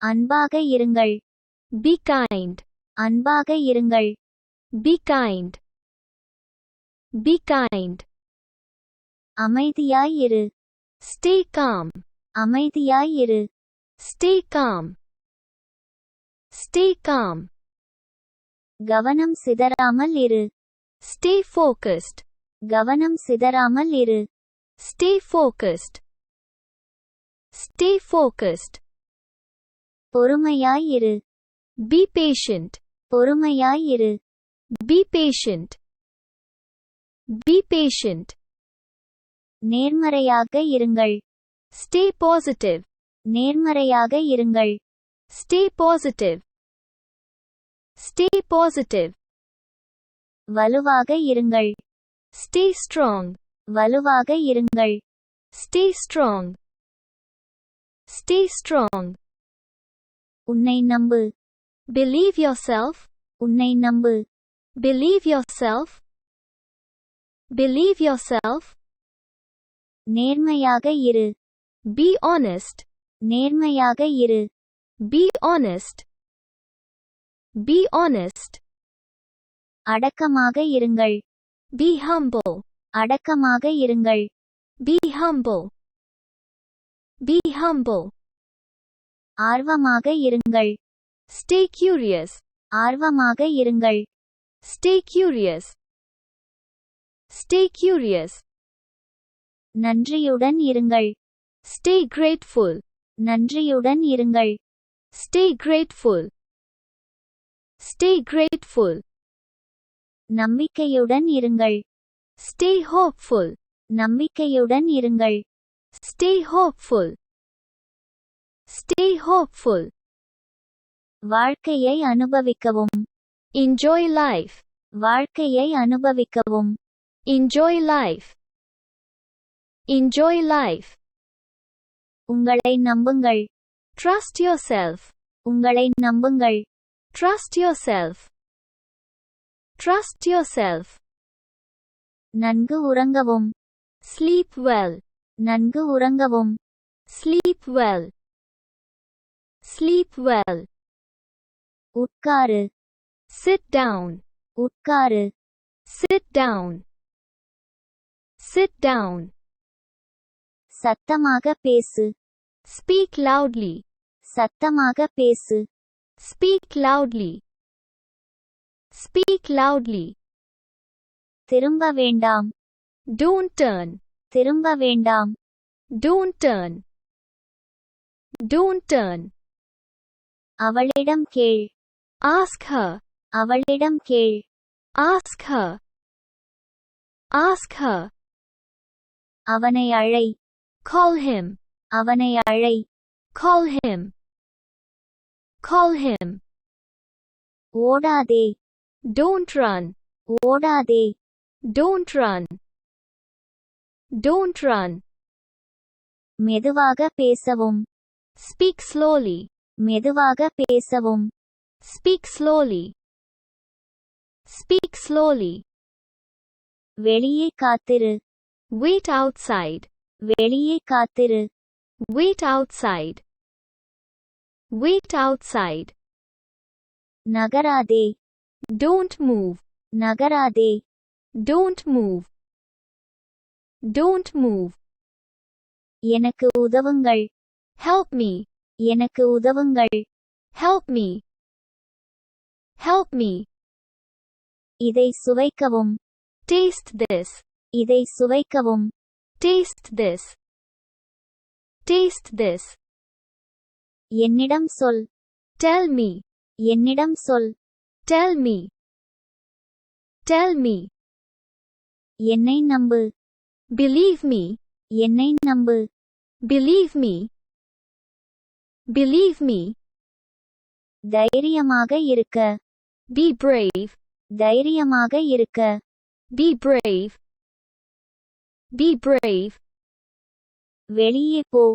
அன்பாக இருங்கள். Be kind. அன்பாக இருங்கள். Be kind. Be kind. அமைதியாய் இரு. Stay calm. அமைதியாய் இரு. Stay calm. Stay calm. கவனம் சிதறாமல் இரு. Stay focused. கவனம் சிதறாமல் இரு. Stay focused. Stay focused. பொறுமையாய் இரு. Be patient. பொறுமையாய் இரு. Be patient. Be patient. நேர்மறையாக இருங்கள். Stay positive. நேர்மறையாக இருங்கள். Stay positive. Stay positive. வலுவாக இருங்கள். Stay strong. வலுவாக இருங்கள். Stay strong. Stay strong. உன்னை நம்பு. Believe yourself. உன்னை நம்பு. Believe yourself. Believe yourself. நேர்மையாக இரு. Be honest. நேர்மையாக இரு. Be honest. Be honest. அடக்கமாக இருங்கள். Be humble. அடக்கமாக இருங்கள். Be humble. Be humble. ஆர்வமாக இருங்கள். Stay curious. ஆர்வமாக இருங்கள். Stay curious. Stay curious. நன்றியுடன் இருங்கள். Stay grateful. நன்றியுடன் இருங்கள். Stay grateful. Stay grateful. நம்பிக்கையுடன் இருங்கள். Stay hopeful. நம்பிக்கையுடன் இருங்கள். Stay hopeful. Stay hopeful. வாழ்க்கையை அனுபவிக்கவும். Enjoy life. வாழ்க்கையை அனுபவிக்கவும். Enjoy life. Enjoy life. உங்களை நம்புங்கள். Trust yourself. உங்களை நம்புங்கள். Trust yourself. Trust yourself. நன்கு உறங்கவும். Sleep well. நன்கு உறங்கவும். Sleep well. Sleep well. உட்காரு. Sit down. உட்காரு. Sit down. Sit down. சத்தமாக பேசு. Speak loudly. சத்தமாக பேசு. Speak loudly. Speak loudly. திரும்ப வேண்டாம். Don't turn. திரும்ப வேண்டாம். Don't turn. Don't turn. அவளிடம் கேள். Ask her. அவளிடம் கேள். Ask her. Ask her. அவனை அழை. Call him. அவனை அழை. Call him. Call him. ஓடாதே. Don't run. ஓடாதே. Don't run. Don't run. மெதுவாக பேசவும். Speak slowly. மெதுவாக பேசவும். Speak slowly. Speak slowly. வெளியே காத்திரு. Wait outside. வெளியே காத்திரு. Wait outside. Wait outside. நகராதே. Don't move. நகராதே. Don't move. Don't move. எனக்கு உதவுங்கள். Help me. எனக்கு உதவுங்கள். Help me. Help me. இதை சுவைக்கவும். Taste this. இதை சுவைக்கவும். Taste this. Taste this. என்னிடம் சொல். Tell me. என்னிடம் சொல். Tell me. Tell me. என்னை நம்பு. Believe me. என்னை நம்பு. Believe me. Believe me. தைரியமாக இருக்க. Be brave. தைரியமாக இருக்க. Be brave. Be brave. வெளியே போ.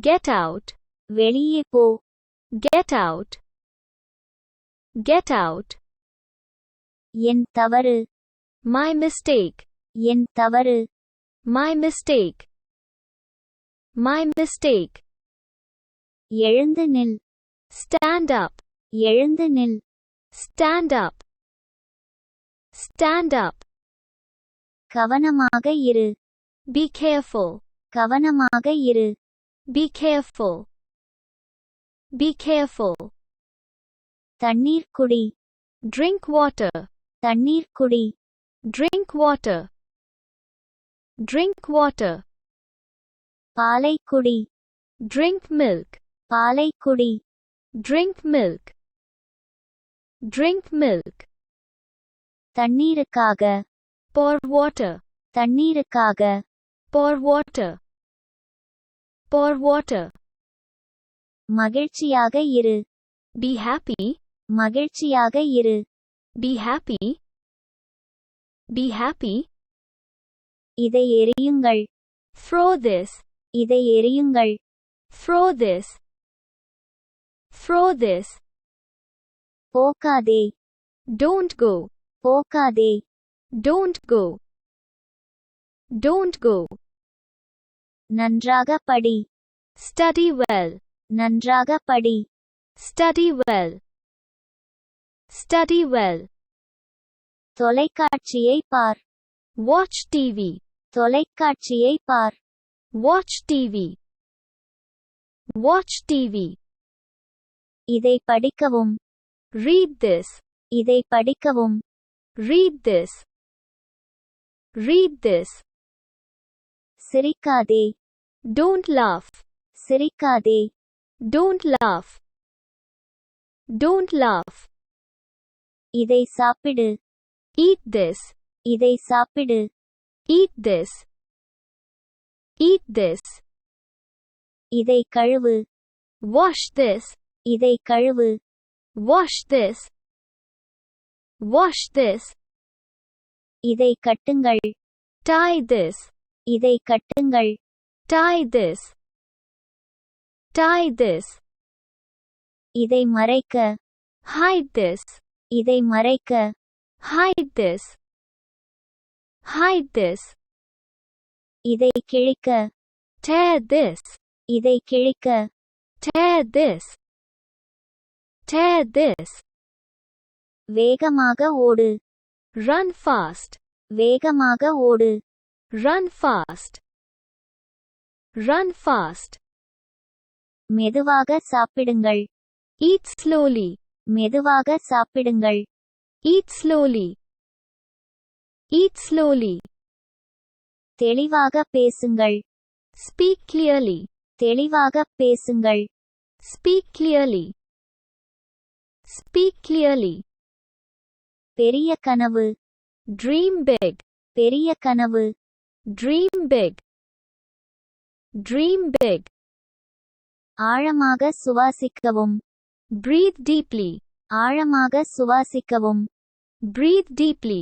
Get out. வெளியே போ. Get out. Get out. என் தவறு. My mistake. என் தவறு. My mistake. My mistake. எழுந்து நில். Stand up. எழுந்து நில். Stand up. Stand up. கவனமாக இரு. Be careful. கவனமாக இரு. Be careful. Be careful. தண்ணீர் குடி. Drink water. தண்ணீர் குடி. Drink water. Drink water. பாலை குடி. Drink milk. பாலை குடி. Drink milk. Drink milk. தண்ணீருக்காக. Pour water. தண்ணீருக்காக. Pour water. Pour water. மகிழ்ச்சியாக இரு. Be happy. மகிழ்ச்சியாக இரு. Be happy. Be happy. இதை எறியுங்கள். Throw this. இதை எறியுங்கள். Throw this. Throw this. போகாதே. Don't go. போகாதே. Don't go. Don't go. நன்றாக படி. Study well. நன்றாக படி. Study well. Study well. தொலைக்காட்சியை பார். Watch TV. தொலைக்காட்சியை பார். Watch TV. Watch TV. இதை படிக்கவும். Read this. இதை படிக்கவும். Read this. Read this. சிரிக்காதே. Don't laugh. சிரிக்காதே. Don't laugh. Don't laugh. இதை சாப்பிடு. Eat this. இதை சாப்பிடு. Eat this. Eat this. இதை கழுவு. Wash this. இதை கழுவு. Wash this. Wash this. இதை கட்டுங்கள். Tie this. இதை கட்டுங்கள். Tie this. Tie this. இதை மறைக்க. Hide this. இதை மறைக்க. Hide this. Hide this. இதை கிழிக்க. Tear this. இதை கிழிக்க. Tear this. Tear this. வேகமாக ஓடு. Run fast. வேகமாக ஓடு. Run fast. Run fast. மெதுவாக சாப்பிடுங்கள். Eat slowly. மெதுவாக சாப்பிடுங்கள். Eat slowly. Eat slowly. தெளிவாக பேசுங்கள். Speak clearly. தெளிவாக பேசுங்கள். Speak clearly. Speak clearly. பெரிய கனவு. Dream big. பெரிய கனவு. Dream big. Dream big. ஆழமாக சுவாசிக்கவும். Breathe deeply. ஆழமாக சுவாசிக்கவும். Breathe deeply.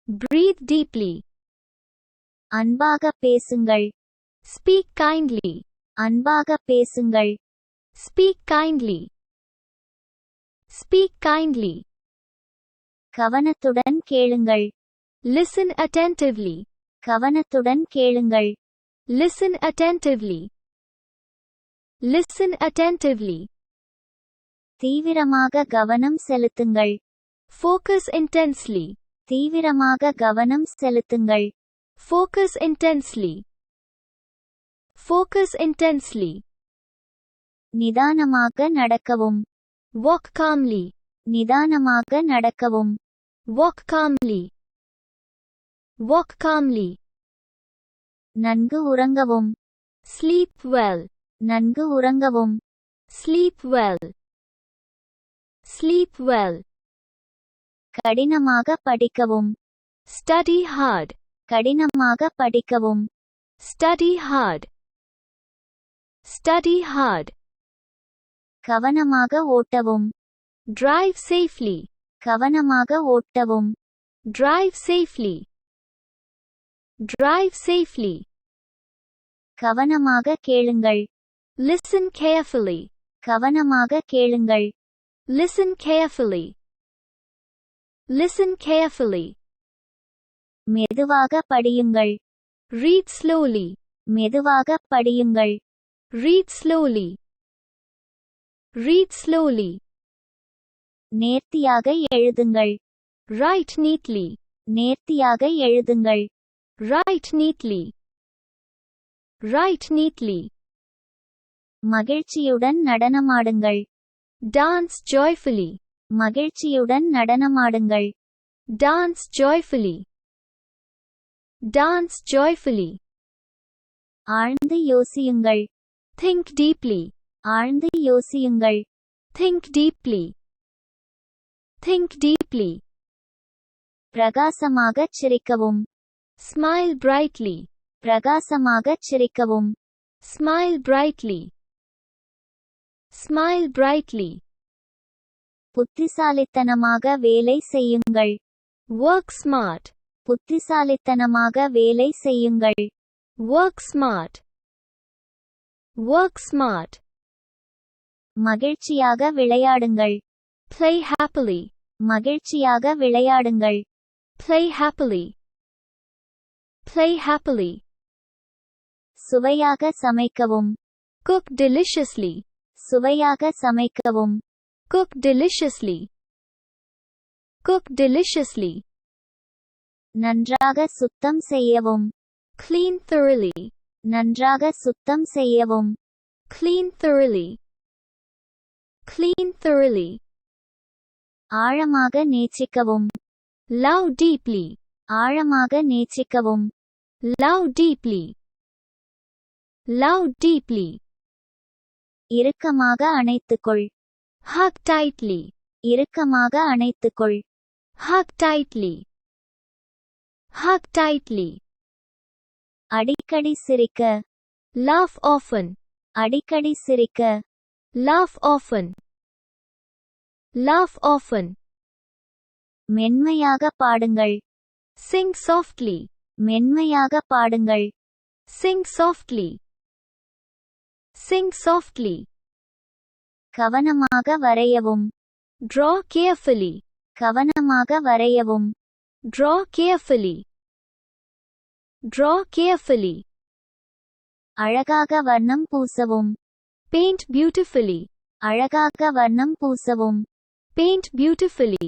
Breathe deeply. அன்பாக பேசுங்கள். Speak kindly. அன்பாக பேசுங்கள். Speak kindly. Speak kindly. கவனத்துடன் கேளுங்கள். Listen attentively. கவனத்துடன் கேளுங்கள். Listen attentively. Listen attentively. தீவிரமாக கவனம் செலுத்துங்கள். Focus intensely. தீவிரமாக கவனம் செலுத்துங்கள். Focus intensely. Focus intensely. நிதானமாக நடக்கவும். Walk calmly. நிதானமாக நடக்கவும். Walk calmly. Walk calmly. நன்கு உறங்கவும். Sleep well. நன்கு உறங்கவும். Sleep well. Sleep well. கடினமாக படிக்கவும். Study hard. கடினமாக படிக்கவும். Study hard. Study hard. கவனமாக ஓட்டவும். Drive safely. கவனமாக ஓட்டவும். Drive safely. Drive safely. கவனமாக கேளுங்கள். Listen carefully. கவனமாக கேளுங்கள். Listen carefully. Listen carefully. மெதுவாக படியுங்கள். Read slowly. மெதுவாக படியுங்கள். Read slowly. Read slowly. நேர்த்தியாக எழுதுங்கள். Write neatly. நேர்த்தியாக எழுதுங்கள். Write neatly. Write neatly. மகிழ்ச்சியுடன் நடனமாடுங்கள். Dance joyfully. மகிழ்ச்சியுடன் நடனமாடுங்கள். Dance joyfully. Dance joyfully. ஆழ்ந்து யோசியுங்கள். Think deeply. ஆழ்ந்து யோசியுங்கள். Think deeply. Think deeply. பிரகாசமாகச் சிரிக்கவும். Smile brightly. பிரகாசமாகச் சிரிக்கவும். Smile brightly. Smile brightly. புத்திசாலித்தனமாக வேலை செய்யுங்கள். Work smart. புத்திசாலித்தனமாக வேலை செய்யுங்கள். Work smart. Work smart. மகிழ்ச்சியாக விளையாடுங்கள். Play happily. மகிழ்ச்சியாக விளையாடுங்கள். Play happily. Play happily. சுவையாக சமைக்கவும். Cook deliciously. சுவையாக சமைக்கவும். Cook deliciously. Cook deliciously. நன்றாக சுத்தம் செய்யவும். Clean thoroughly. நன்றாக சுத்தம் செய்யவும். Clean thoroughly. Clean thoroughly. ஆழமாக நேசிக்கவும். Love deeply. ஆழமாக நேசிக்கவும். Love deeply. Love deeply. இறுக்கமாக அணைத்துக்கொள். Hug tightly. இறுக்கமாக அணைத்துக்கொள். Hug tightly. Hug tightly. அடிக்கடி சிரிக்க. Laugh often. அடிக்கடி சிரிக்க. Laugh often. Laugh often. மென்மையாக பாடுங்கள். Sing softly. மென்மையாக பாடுங்கள். Sing softly. Sing softly. கவனமாக வரையவும். Draw carefully. கவனமாக வரையவும். Draw carefully. Draw carefully. அழகாக வர்ணம் பூசவும். Paint beautifully. அழகாக வர்ணம் பூசவும். Paint beautifully.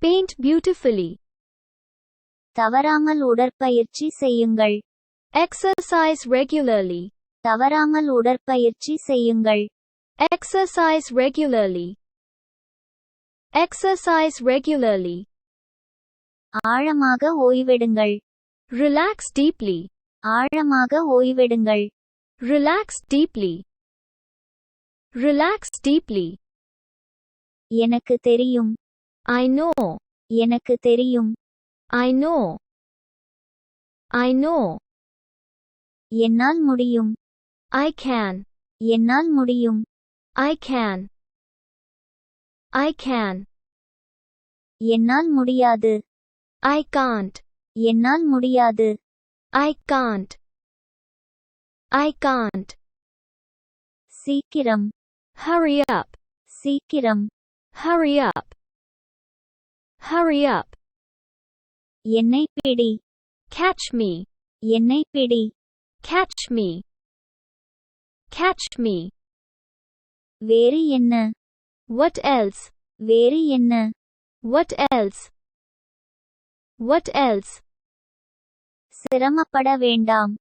Paint beautifully. தவறாமல் உடற்பயிற்சி செய்யுங்கள். Exercise regularly. தவறாமல் உடற்பயிற்சி செய்யுங்கள். Exercise regularly. Exercise regularly. ஆழமாக ஓய்வெடுங்கள். Relax deeply. ஆழமாக ஓய்வெடுங்கள். Relax deeply. Relax deeply. எனக்கு தெரியும். I know. எனக்கு தெரியும். I know. I know. என்னால் முடியும். I can. என்னால் முடியும். I can. I can. என்னால் முடியாது. I can't. என்னால் முடியாது. I can't. I can't. சீக்கிரம். Hurry up. சீக்கிரம். Hurry up. Hurry up. என்னை பிடி. Catch me. என்னை பிடி. Catch me. Catch me. வேறு என்ன? What else? வேறு என்ன? What else? What else? சிரமப்பட வேண்டாம்.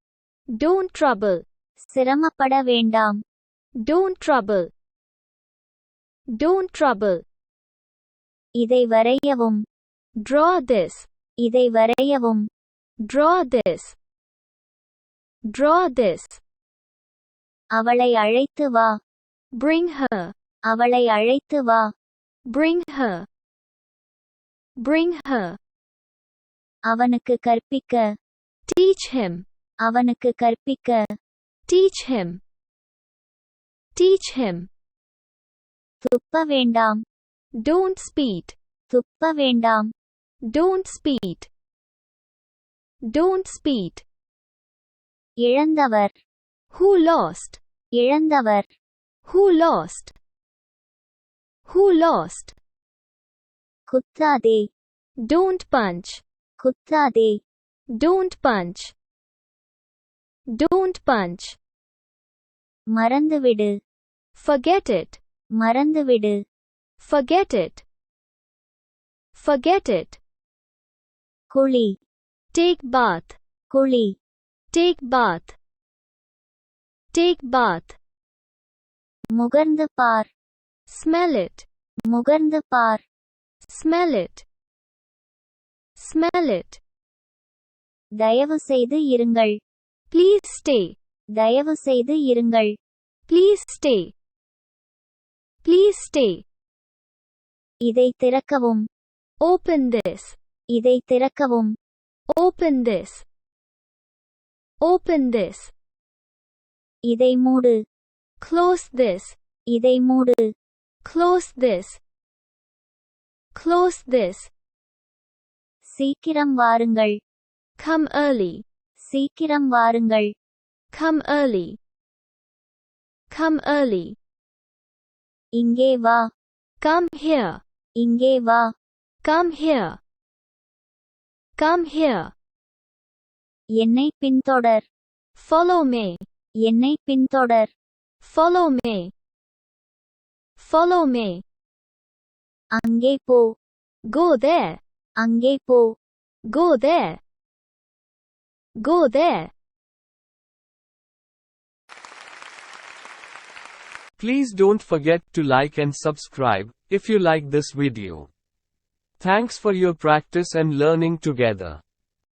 Don't trouble. சிரமப்பட வேண்டாம். Don't trouble. Don't trouble. இதை வரையவும். Draw this. இதை வரையவும். Draw this. Draw this. அவளை அழைத்து வா. Bring her. அவளை அழைத்து வா. Bring her. Bring her. அவனுக்கு கற்பிக்க. Teach him. அவனுக்கு கற்பிக்க. Teach him. Teach him. துப்ப வேண்டாம். Don't spit. துப்ப வேண்டாம். Don't spit. Don't spit. இழந்தவர். Who lost? இழந்தவர். Who lost? Who lost? குத்தாதே. Don't punch. குத்தாதே. Don't punch. Don't punch. மறந்துவிடு. Forget it. மறந்துவிடு. Forget it. Forget it. குளி. Take bath. குளி. Take bath. Take bath. முகர்ந்து பார். Smell it. முகர்ந்து பார். Smell it. Smell it. தயவு செய்து இருங்கள். Please stay. தயவு செய்து இருங்கள். Please stay. Please stay. இதை திறக்கவும். Open this. இதை திறக்கவும். Open this. Open this. இதை மூடு. Close this. இதை மூடு. Close this. Close this. சீக்கிரம் வாருங்கள். Come early. சீக்கிரம் வாருங்கள். Come early. Come early. இங்கே வா. Come here. இங்கே வா. Come here. Come here. என்னை பின்தொடர். Follow me. என்னை பின்தொடர். Follow me. Follow me. அங்கே போ. Go there. அங்கே போ. Go there. Go there. Please don't forget to like and subscribe if you like this video. Thanks for your practice and learning together.